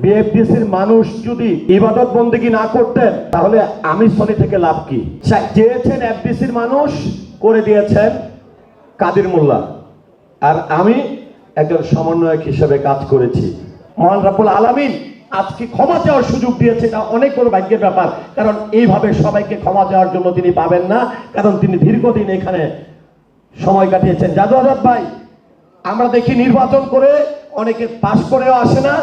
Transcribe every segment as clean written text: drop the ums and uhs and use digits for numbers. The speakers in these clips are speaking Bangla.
বিএফডিসির মানুষ যদি ইবাদত বন্দেগী না করতেন তাহলে আমি সনি থেকে লাভ কি? চেয়েছেন এফডিসির মানুষ, করে দিয়েছেন কাদের মোল্লা, আর আমি একজন সমন্বয়ক হিসেবে কাজ করেছি। মহান রাব্বুল আলামিন আজকে ক্ষমা চাওয়ার সুযোগ দিয়েছে, এটা অনেক বড় ভাগ্যের ব্যাপার। কারণ এইভাবে সবাইকে ক্ষমা চাওয়ার জন্য তিনি পাবেন না, কারণ তিনি দীর্ঘদিন এখানে সময় কাটিয়েছেন। জাদু আজাদ ভাই, আমরা দেখি নির্বাচন করে অনেকে পাশ করেও আসে না,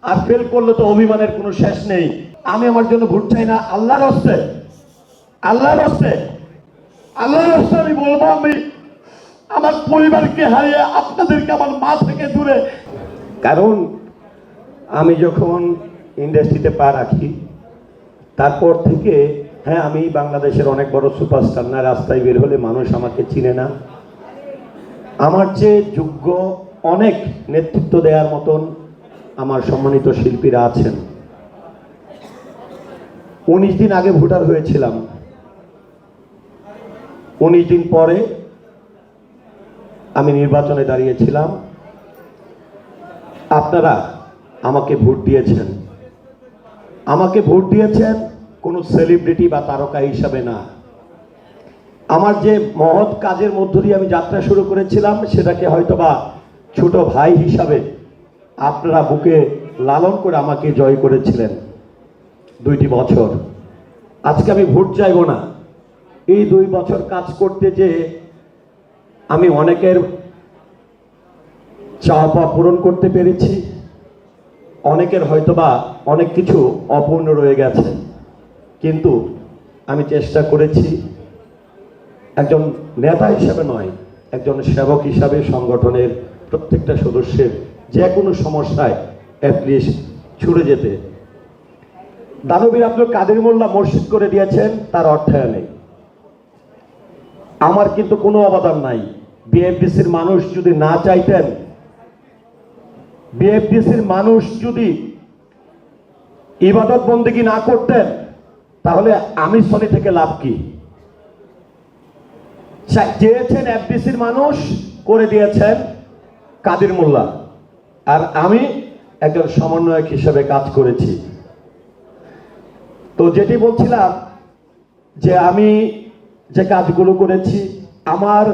আর ফেল করলে তো অভিমানের কোনো শেষ নেই। আমি আমার জন্য ভোট চাই না, আল্লাহর হস্তে, আল্লাহর হস্তে, আল্লাহর হস্তে আমি বলবো, আমি আমার পরিবারকে হারিয়ে আপনাদেরকে আমার মা থেকে দূরে। কারণ আমি যখন ইন্ডাস্ট্রিতে পা রাখি তারপর থেকে, হ্যাঁ, আমি বাংলাদেশের অনেক বড় সুপারস্টার না, রাস্তায় বের হলে মানুষ আমাকে চিনে না। আমার চেয়ে যোগ্য অনেক নেতৃত্ব দেওয়ার মতন আমার সম্মানিত শিল্পীরা আছেন। 19 দিন আগে ভোটার হয়েছিলাম, 19 দিন পরে আমি নির্বাচনে দাঁড়িয়েছিলাম। আপনারা আমাকে ভোট দিয়েছেন, আমাকে ভোট দিয়েছেন কোনো সেলিব্রিটি বা তারকা হিসাবে না। আমার যে মহৎ কাজের মধ্য দিয়ে আমি যাত্রা শুরু করেছিলাম, সেটাকে হয়তোবা ছোট ভাই হিসাবে আপনারা বুকে লালন করে আমাকে জয় করেছিলেন 2টি বছর। আজকে আমি ভোট চাইব না, এই 2 বছর কাজ করতে যে আমি অনেকের চাওয়া পাওয়া পূরণ করতে পেরেছি, অনেকের হয়তোবা অনেক কিছু অপূর্ণ রয়ে গেছে, কিন্তু আমি চেষ্টা করেছি একজন নেতা হিসাবে নয়, একজন সেবক হিসাবে সংগঠনের প্রত্যেকটা সদস্যের যে কোনো সমস্যায় অ্যাটলিস্ট ছুড়ে যেতে। দানবীর আব্দুল কাদের মোল্লা মসজিদ করে দিয়েছেন, তার অর্থায়নে আমার কিন্তু কোনো অবদান নাই। বিএফডিসির মানুষ যদি না চাইতেন, বিএফডিসির মানুষ যদি ইবাদত বন্দেগী না করতেন তাহলে আমি সনি থেকে লাভ কি? চেয়েছেন এফডিসির মানুষ, করে দিয়েছেন কাদের মোল্লা, আর আমি একজন সমন্বয়ক হিসেবে কাজ করেছি। তো যেটি বলছিলাম যে আমি যে কাজগুলো করেছি, আমার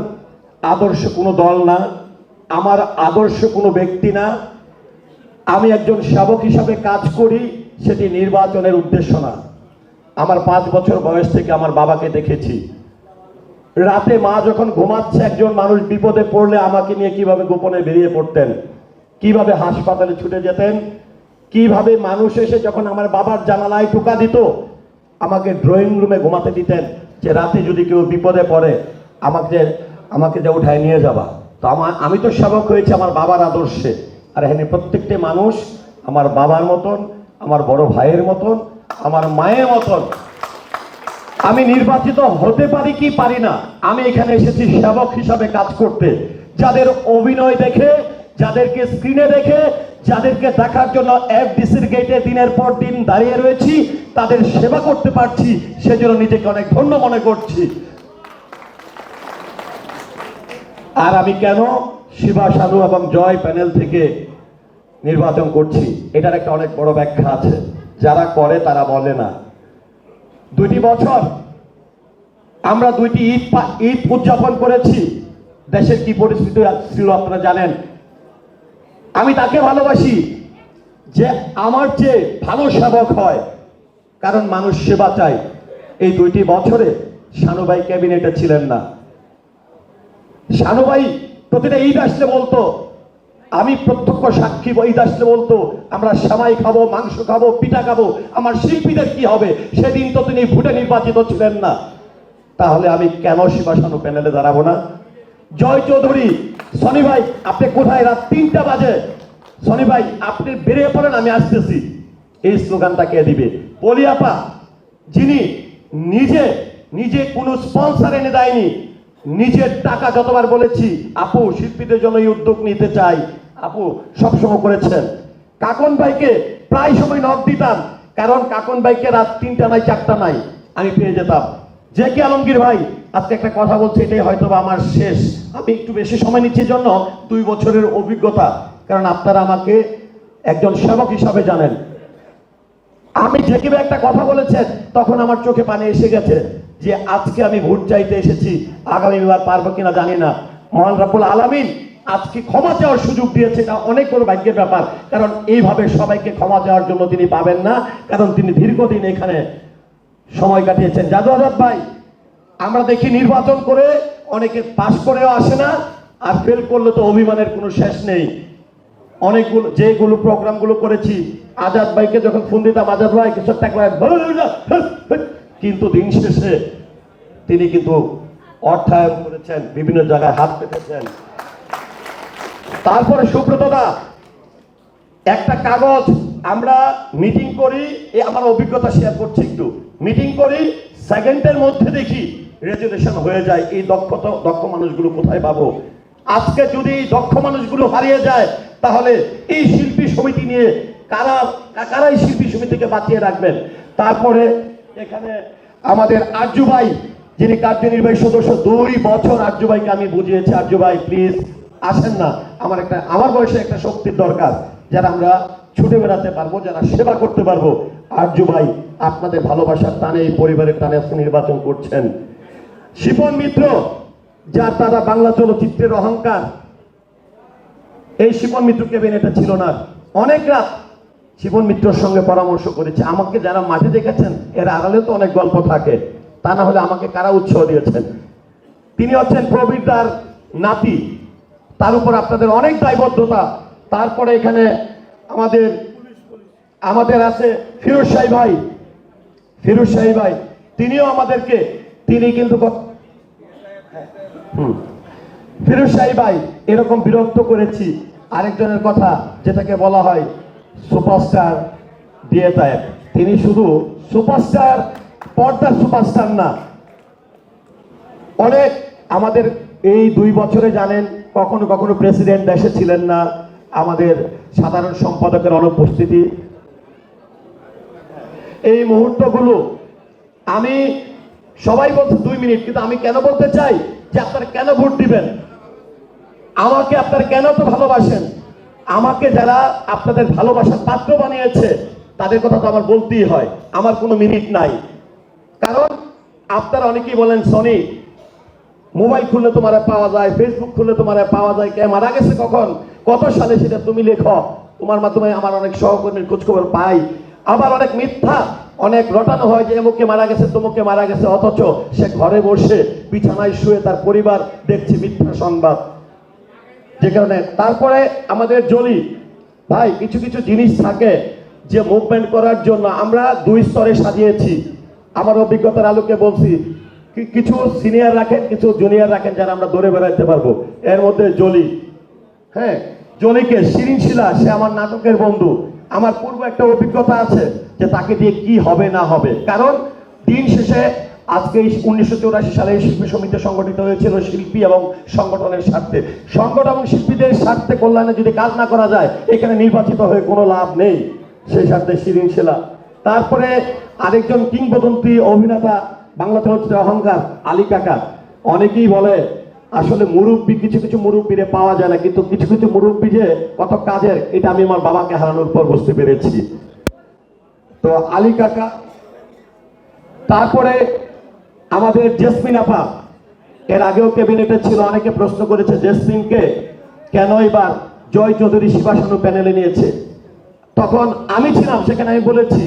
আদর্শ কোনো দল না, আমার আদর্শ কোনো ব্যক্তি না, আমি একজন সেবক হিসাবে কাজ করি, সেটি নির্বাচনের উদ্দেশ্য না। আমার 5 বছর বয়স থেকে আমার বাবাকে দেখেছি, রাতে মা যখন ঘুমাচ্ছে একজন মানুষ বিপদে পড়লে আমাকে নিয়ে কিভাবে গোপনে বেরিয়ে পড়তেন, কিভাবে হাসপাতালে ছুটে যেতেন, কিভাবে মানুষ এসে যখন আমার বাবার জানালায় টোকা দিত আমাকে ড্রয়িং রুমে ঘুমাতে দিতেন, যে রাতে যদি কেউ বিপদে পড়ে আমাকে যে উঠায় নিয়ে যাবা। তো আমি তো সেবক হয়েছি আমার বাবার আদর্শে, আর এখানে প্রত্যেকটি মানুষ আমার বাবার মতন, আমার বড় ভাইয়ের মতন, আমার মায়ের মতন। আমি নির্বাচিত হতে পারি কি পারি না, আমি এখানে এসেছি সেবক হিসাবে কাজ করতে। যাদের অভিনয় দেখে, যাদেরকে স্ক্রিনে দেখে, যাদেরকে দেখার জন্য এফডিসির গেটে দিনের পর দিন দাঁড়িয়ে রয়েছি, তাদের সেবা করতে পারছি, সেজন্য নিজেকে অনেক ধন্য মনে করছি। আর আমি কেন শিবা, সানু এবং জয় প্যানেল থেকে নির্বাচন করছি, এটার একটা অনেক বড় ব্যাখ্যা আছে, যারা করে তারা বলে না। 2টি বছর আমরা 2টি ঈদ উদযাপন করেছি। দেশের কি পরিস্থিতি ছিল আপনারা জানেন। আমি তাকে ভালোবাসি যে আমার যে ভালো সেবক হয়, কারণ মানুষ সেবা চায়। এই 2টি বছরে শানু ভাই ক্যাবিনেটে ছিলেন না। শানু ভাই প্রতিটা ঈদ আসলে বলতো, আমি প্রত্যক্ষ সাক্ষী, ঈদ আসলে বলতো আমরা সেমাই খাবো, মাংস খাবো, পিঠা খাবো, আমার শিল্পীদের কি হবে? সেদিন তো তিনি ভোটে নির্বাচিত ছিলেন না, তাহলে আমি কেন শিবা শানু প্যানেলে দাঁড়াবো না? জয় চৌধুরী, সনি ভাই আপনি কোথায়? রাত 3টা বাজে, সনি ভাই আপনি বেরিয়ে পড়েন, আমি আসতেছি। এই স্লোগানটা কে দিবে? পলিয়াপা, যিনি নিজে কোনো স্পন্সর এনে দেয়নি, নিজের টাকা, যতবার বলেছি আপু শিল্পীদের জন্য এই উদ্যোগ নিতে চাই, আপু সবসময় করেছেন। কাকন ভাইকে প্রায় সময় নক দিতাম, কারণ কাকন ভাইকে রাত 3টা নাই 4টা নাই আমি পেয়ে যেতাম। যে কে আলমগীর ভাই, আজকে একটা কথা বলছে, এটাই হয়তো আমার শেষ, আমি একটু বেশি সময় নিচ্ছি জন্য 2 বছরের অভিজ্ঞতা, কারণ আপনারা আমাকে একজন সেবক হিসাবে জানেন। আমি যে কিভাবে একটা কথা বলেছেন, তখন আমার চোখে পানি এসে গেছে যে আজকে আমি ভোট চাইতে এসেছি, আগামীবার পারবো কিনা জানি না। মহান রব্বুল আলামিন আজকে ক্ষমা চাওয়ার সুযোগ দিয়েছে, এটা অনেক বড় ভাগ্যের ব্যাপার। কারণ এইভাবে সবাইকে ক্ষমা চাওয়ার জন্য তিনি পাবেন না, কারণ তিনি দীর্ঘদিন এখানে সময় কাটিয়েছেন। জাদু আজাদ ভাই, আমরা দেখি নির্বাচন করে অনেকে পাশ করেও আসে না, আর ফেল করলে তো অভিমানের কোনো শেষ নেই। অনেকগুলো যেগুলো প্রোগ্রামগুলো করেছি, আজাদ ভাইকে যখন ফোন দিতাম, আজাদ ভাই কিছু একটা কিন্তু দিন শেষে তিনি কিন্তু অর্থায়ন করেছেন, বিভিন্ন জায়গায় হাত পেতেছেন। তারপরে সুব্রতদা, একটা কাগজ আমরা মিটিং করি, আমার অভিজ্ঞতা শেয়ার করছি একটু, মিটিং করি সেকেন্ডের মধ্যে দেখি রেজুলেশন হয়ে যায়। এই দক্ষ মানুষগুলো কোথায় পাবো? আজকে যদি এই দক্ষ মানুষগুলো হারিয়ে যায়, তাহলে এই শিল্পী সমিতি নিয়ে কারা এই শিল্পী সমিতিকে বাঁচিয়ে রাখবেন? তারপরে এখানে আমাদের আরজু ভাই, যিনি কার্যনির্বাহী সদস্য, 2 বছর আরজু ভাইকে আমি বুঝিয়েছি, আরজু ভাই প্লিজ আসেন না, আমার বয়সে একটা শক্তির দরকার, যারা আমরা ছুটে বেড়াতে পারবো, যারা সেবা করতে পারবো। আরজু ভাই আপনাদের ভালোবাসার টানে, এই পরিবারের টানে আজকে নির্বাচন করছেন। শিপন মিত্র, যার দ্বারা বাংলা চলচ্চিত্রের অহংকার, এই শিপন মিত্র ক্যাবিনেটে ছিল না। অনেক রাত শিপন মিত্রর সঙ্গে পরামর্শ করেছে। আমাকে যারা মাঠে দেখেছেন, এর আড়ালে তো অনেক গল্প থাকে, তা না হলে আমাকে কারা উৎসাহ দিয়েছেন? তিনি হচ্ছেন প্রবীরদার নাতি, তার উপর আপনাদের অনেক দায়বদ্ধতা। তারপরে এখানে আমাদের আছে ফিরোজ শাহী ভাই, তিনিও আমাদেরকে, তিনি কিন্তু ফিরোজ শাহী ভাই এরকম বিরক্ত করেছি। আরেকজনের কথা, যেটাকে বলা হয় সুপারস্টার দিয়ে তায়েব, তিনি শুধু সুপারস্টার, পর্দার সুপারস্টার না, অনেক আমাদের এই 2 বছরে জানেন কখনো কখনো প্রেসিডেন্ট দেশে ছিলেন না, আমাদের সাধারণ সম্পাদকের অনুপস্থিতি, এই মুহূর্তগুলো আমি, সবাই বলছে 2 মিনিট, কিন্তু আমি কেন বলতে চাই যে আপনারা কেন ভোট দিবেন, আমাকে আপনারা কেন তো ভালোবাসেন, আমাকে যারা আপনাদের ভালোবাসার পাত্র বানিয়েছে তাদের কথা তো আমার বলতেই হয়, আমার কোনো মিনিট নাই। কারণ আপনারা অনেকেই বলেন সনি মোবাইল খুললে তোমার পাওয়া যায়, ফেসবুক খুললে তোমার পাওয়া যায়, কে মারা গেছে কখন, কত সালে, সেটা তুমি লেখো, তোমার মাধ্যমে আমার অনেক সহকর্মীর খোঁজখবর পাই। আবার অনেক মিথ্যা, অনেক রটানো হয় যে এমুকে মারা গেছে, তমুকে মারা গেছে, অথচ সে ঘরে বসে বিছানায় শুয়ে তার পরিবার দেখছে মিথ্যা সংবাদ। যে কারণে তারপরে আমাদের জলি ভাই, কিছু কিছু জিনিস থাকে যে মুভমেন্ট করার জন্য আমরা 2 স্তরে সাজিয়েছি। আমার অভিজ্ঞতার আলোকে বলছি, কিছু সিনিয়র রাখেন, কিছু জুনিয়র রাখেন, যারা আমরা দৌড়ে বেড়াইতে পারবো। এর মধ্যে জলি, হ্যাঁ জলিকে, শিরিন শিলা, সে আমার নাটকের বন্ধু, আমার পূর্ব একটা অভিজ্ঞতা আছে যে তাকে দিয়ে কি হবে না হবে। কারণ দিন শেষে আজকে 1984 সালে শিল্পী সমিতি সংগঠিত হয়েছিল শিল্পী এবং সংগঠনের স্বার্থে। সংগঠন এবং শিল্পীদের স্বার্থে কল্যাণে যদি কাজ না করা যায়, এখানে নির্বাচিত হয়ে কোনো লাভ নেই। সেই স্বার্থে শিরিন শিলা। তারপরে আরেকজন কিংবদন্তি অভিনেতা, বাংলা চলচ্চিত্রের অহংকার, আলী কাকা। অনেকেই বলে আসলে মুরব্বী, কিছু কিছু মুরব্বীরে পাওয়া যায় না, কিন্তু কিছু কিছু মুরব্বী যে কত কাজের, এটা আমি আমার বাবাকে হারানোর পর বুঝতে পেরেছি। তো আলী কাকা, তারপরে আমাদের জেসমিন আপা, এর আগেও ক্যাবিনেটে ছিল, অনেকে প্রশ্ন করেছে জেসমিনকে কেন এবার জয় চৌধুরী শিবাসানু প্যানেলে নিয়েছে। তখন আমি ছিলাম সেখানে, আমি বলেছি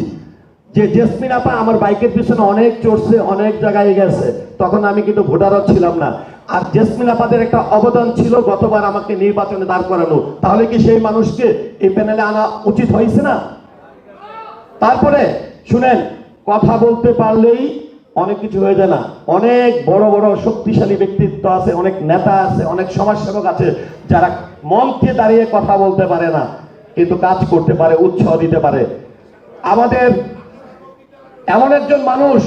যে জেসমিন আপা আমার বাইকের পিছনে অনেক চড়ছে, অনেক জায়গায় গেছে, তখন আমি কিন্তু ভোটারও ছিলাম না। আর জেসমিন আপাদের একটা অবদান ছিল গতবার আমাকে নির্বাচনে দাঁড় করানো, তাহলে কি সেই মানুষকে এই প্যানেলে আনা উচিত হয়েছে না? তারপরে শুনেন, কথা বলতে পারলেই অনেক কিছু হয়ে যায় না। অনেক বড় বড় শক্তিশালী ব্যক্তিত্ব আছে, অনেক নেতা আছে, অনেক সমাজসেবক আছে, যারা মঞ্চে দাঁড়িয়ে কথা বলতে পারে না, কিন্তু কাজ করতে পারে, উৎসাহ দিতে পারে। আমাদের এমন একজন মানুষ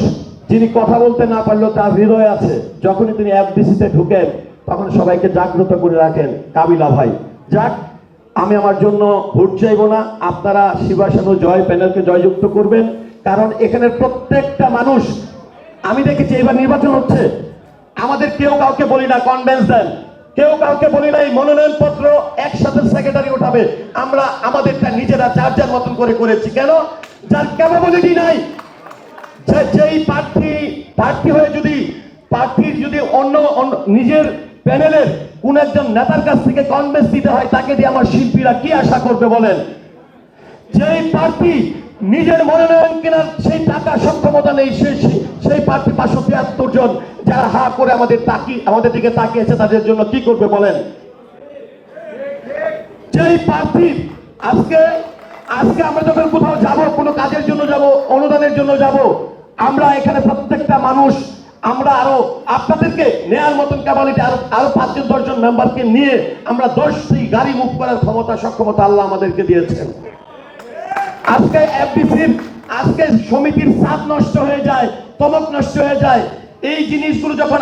যিনি কথা বলতে না পারলেও তার হৃদয় আছে, যখনই তিনি এফডিসিতে ঢুকেন তখন সবাইকে জাগ্রত করে রাখেন, কাবিলা ভাই। যাক, আমি আমার জন্য ভোট চাইবো না, আপনারা শিবাসানু জয় প্যানেলকে জয়যুক্ত করবেন। কারণ এখানের প্রত্যেকটা মানুষ, আমি দেখেছি এবার নির্বাচন হচ্ছে, আমাদের কেউ কাউকে বলি না কনভেন্স দেন, কেউ কাউকে বলি না এই মনোনয়নপত্র একসাথে সেক্রেটারি উঠাবে, আমরা আমাদেরটা নিজেরা যার যার মতন করে করেছি। কেন? যার ক্যাপাবিলিটি নাই, যেই প্রার্থী হয়ে যদি প্রার্থীর যদি অন্য নিজের প্যানেলের কোন একজন নেতার কাছ থেকে কনভেন্স দিতে হয়, তাকে দিয়ে আমার শিল্পীরা কি আশা করবে বলেন? যেই প্রার্থী নিজের মনোনয়ন কেনার সেই টাকা সক্ষমতা নেই, সেই প্রার্থী 573 জন যারা হা করে আমাদের দিকে তাকিয়েছে, তাদের জন্য কি করবে বলেন? যেই প্রার্থী আজকে আমরা যখন কোথাও যাব, কোনো কাজের জন্য যাব, অনুদানের জন্য যাব, আমরা এখানে প্রত্যেকটা মানুষ আমরা আরো আপনাদেরকে নেয়ার মতন ক্যাপাবিলিটি আরো 5-10 জন মেম্বারকে নিয়ে আমরা 10টি গাড়ি মুভ করার সক্ষমতা আল্লাহ আমাদেরকে দিয়েছেন। আজকে এফডিসির সমিতির সাত নষ্ট হয়ে যায়, তমক নষ্ট হয়ে যায়, এই জিনিসগুলো যখন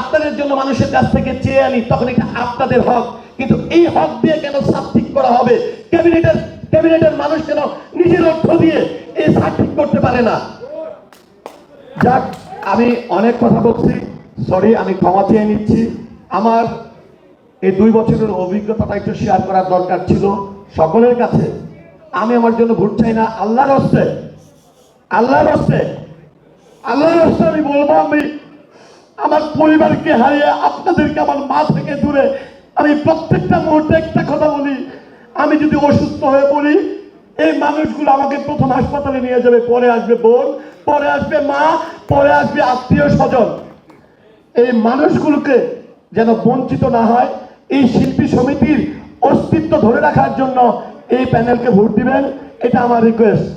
আপনাদের জন্য মানুষের কাছ থেকে চেয়ে আনি, তখন এটা আপনাদের হক। কিন্তু এই হক দিয়ে কেন সাত ঠিক করা হবে? ক্যাবিনেটের মানুষ কেন নিজের অর্থ দিয়ে এই সাত ঠিক করতে পারে না? যাক, আমি অনেক কথা বলছি, সরি, আমি ক্ষমা চেয়ে নিচ্ছি। আমার এই 2 বছরের অভিজ্ঞতাটা একটু শেয়ার করার দরকার ছিল সকলের কাছে। আমি আমার জন্য ভোট চাই না, আল্লাহর হস্তে আমি বলবো, আমি আমার পরিবারকে হারিয়ে আপনাদেরকে আমার মা থেকে দূরে আমি প্রত্যেকটা মুহূর্তে একটা কথা বলি, আমি যদি অসুস্থ হয়ে পড়ি, এই মানুষগুলো আমাকে প্রথম হাসপাতালে নিয়ে যাবে, পরে আসবে বোন, পরে আসবে মা, পরে আসবে আত্মীয় স্বজন। এই মানুষগুলোকে যেন বঞ্চিত না হয়, এই শিল্পী সমিতির অস্তিত্ব ধরে রাখার জন্য এই প্যানেলকে ভোট দিবেন, এটা আমার রিকোয়েস্ট।